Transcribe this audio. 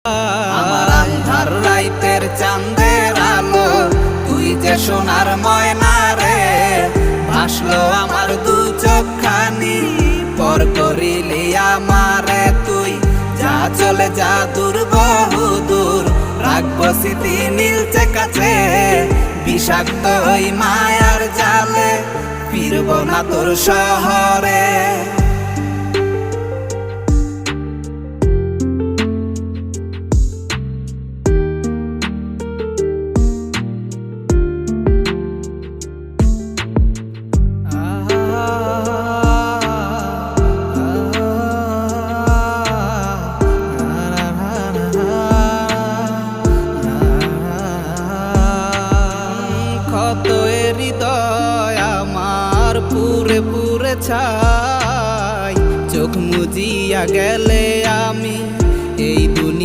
আমার আন্ধার রাইতের চাঁদের আলো, তুই যে সোনার ময়না রে। ভাসলো আমার দু চোখখানি, পর করিলি আমারে তুই। যা চলে যা দূর বহু দূর, রাখবো স্মৃতি নীলচে কাছে। বিষাক্ত ওই মায়ার জালে, ফিরবো না তোর শহরে। ক্ষত হৃদয় আমার পুরে পুরে ছাই, চোখ মুজিয়া গেলে